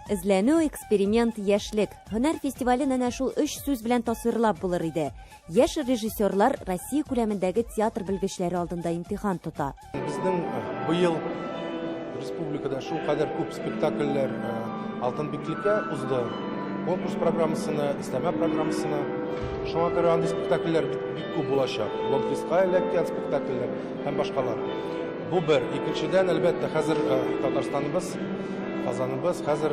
Эзләнү, эксперимент, яшьлек. Һөнәр фестивален әнә шул 3 сүз белән тасвирлап булыр иде. Яшь режиссерлар Россия күләмендәге театр белгечләре алдында имтихан тота. Безнең быел республикада шул кадәр күп спектакльләр алтын биклеккә узды. Конкурс программасына, истәмә программасына. Шуңа күрә андый спектакльләр бик күп булачак. Лонгфестка эләккән спектакльләр һәм башкалар. Бу бер. Икенчедән, әлбәттә, хәзер Татарстаныбыз, Казаныбыз хәзер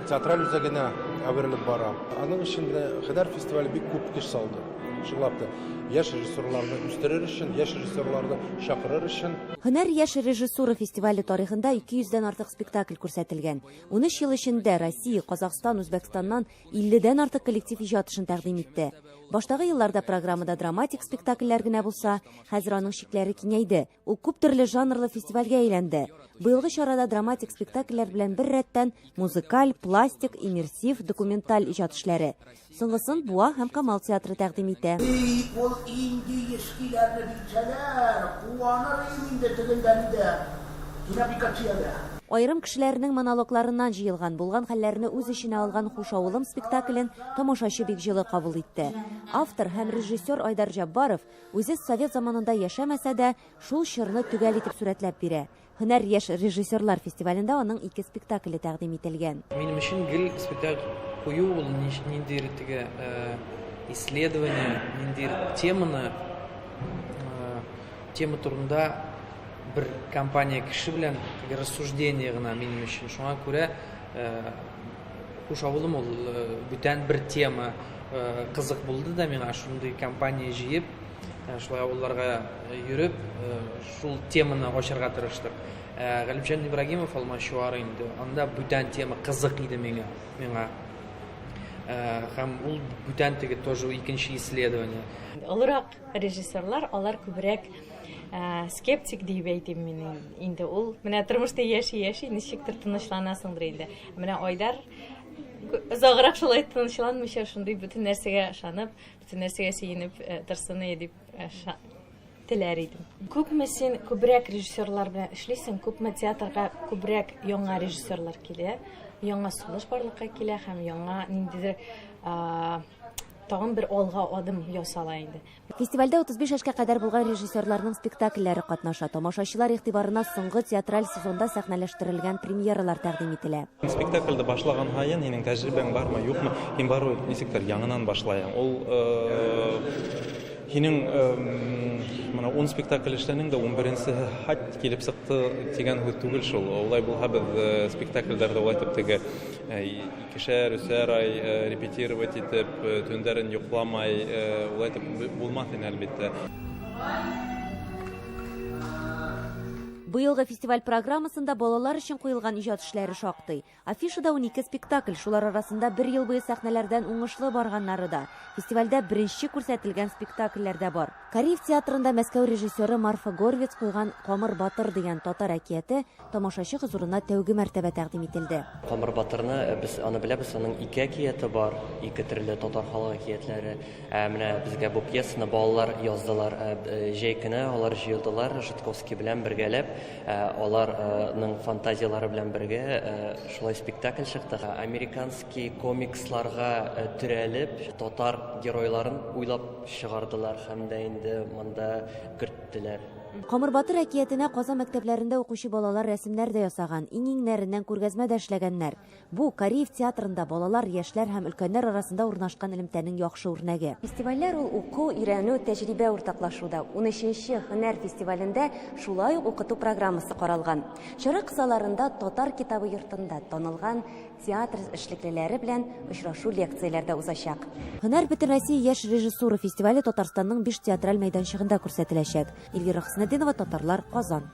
театраль үзәгенә әверелеп бара. Аның эчендә Һөнәр фестивале бик күп көч салды. Чынлап та, яшь режиссерларны үстерер өчен, яшь режиссерларны чакырыр өчен. Һөнәр яшь режиссура фестивале тарихында 200-дән артык спектакль күрсәтелгән. 13 ел эчендә Россия, Казакстан, Үзбәкстаннан 50-дән артык коллектив иҗатышын тәкъдим итте. Баштагы елларда программада драматик спектакльләр генә булса, хәзер аның шикләре киңәйде. Ул күп төрле жанрлы фестивальгә әйләнде. Быелгы чарада драматик спектакльләр белән бер рәттән музыкаль, пластик, иммерсив, документаль иҗат эшләре. Соңгысын Буа һәм Камал театры тәкъдим итә. Ул инде ескиләрне билсәләр, куаныр инде тегендәндә. Динамикачыялар. Айрым кешеләрнең монологларыннан җыелган булган хәлләрне үз эченә алган Хушавылым спектаклен тамашачы бик җылы кабул итте. Автор һәм режиссер Айдар Җаббаров үзе совет заманында яшәмәсә дә, шул чорны төгәл итеп сурәтләп бирә. Һөнәр яшь режиссерлар фестивалендә аның 2 спектакле тәкъдим ителгән. Минем өчен гел спектакль кую ул ниндидер теге исследование, ниндидер тема турында bir компания кеше белән рассуждение гына минем өчен. Шуңа күрә Хушавылым ул бүтән бер тема кызык булды да миңа шундый компания җыеп, шулай авылларга йөреп, шул теманы ачарга тырыштык. Галимҗан Ибрагимов алмашуары инде. Анда бүтән тема кызык иде миңа. Һәм ул бүтән теге тоже икенче исследование. Олырак режиссерлар, алар күбрәк скептик дип әйтим мин инде. Ул менә тормышта яши, ничектер тынычланасыңдыр инде. Менә Айдар озаграк шулай тынычланмыйча, шундый бөтен нәрсәгә ышанып, бөтен нәрсәгә сөенеп торсын дип теләр идем. Күпме син күбрәк режиссерлар белән эшлисең, күпме театрга күбрәк яңа режиссерлар килә, яңа сулыш барлыкка килә һәм яңа ниндидер тагын бер алга адым ясала инде. Фестивальдә 35 яшькә кадәр булган режиссерларның спектакльләре катнаша. Тамашачылар игътибарына соңгы театраль сезонда сәхнәләштерелгән премьералар тәкъдим ителә. Спектакльдә башлаган һайын һинең тәҗрибәң бармы, юкмы? Һин бару ничектер яңынан башлаyan. Ул һинең менә 10 спектакль эшләнең дә 11-нче хат килеп сыкты дигән һүз түгел шул. Улай булса без спектакльләрдә улайтып теге икешәр, өсәр ай репетировать итеп, төндәрен йокламай улайтып булмас иде әлбәттә. Быелгы фестиваль программасында балалар өчен куелган иҗат эшләре шактый. Афишада 12 спектакль, шулар арасында 1 ел буе сәхнәләрдән уңышлы барганнары да. Фестивальдә беренче күрсәтелгән спектакльләр дә бар. Кариев театрында Мәскәү режиссеры Марфа Горвиц куйган Камыр Батыр дигән татар әкияте тамашачы хозурына тәүге мәртәбә тәкъдим ителде. Камыр Батырны без аны беләбез, аның 2 әкияте бар, 2 төрле татар халык әкиятләре. Менә безгә бу пьесаны балалар яздылар, җәй көне алар җыелдылар Житковский белән бергәләп. Аларның фантазиялары белән бергә шулай спектакль чыкты. Американский комиксларга төрәлеп, татар геройларын уйлап чыгардылар һәм дә инде монда керттеләр. Камыр Батыр әкиятенә Казан мәктәпләрендә укучы балалар рәсемнәр дә ясаган, иңнәреннән күргәзмә дә эшләгәннәр. Бу Кариев театрында балалар, яшьләр һәм өлкәннәр арасында урнашкан элемтәнең яхшы үрнәге. Фестивальләр ул уку, өйрәнү, тәҗрибә уртаклашуда. 13-нче Һөнәр фестивалендә шулай ук укыту программасы каралган. Чара кысаларында Татар китабы йортында танылган театр эшлеклеләре белән очрашу лекцияләрдә узачак. Һөнәр бөтен Россия яшь режиссура фестивале Татарстанның 5 театраль мәйданчыгында күрсәтеләчәк. Эльвира Хөснетдинова, Татарлар, Казан.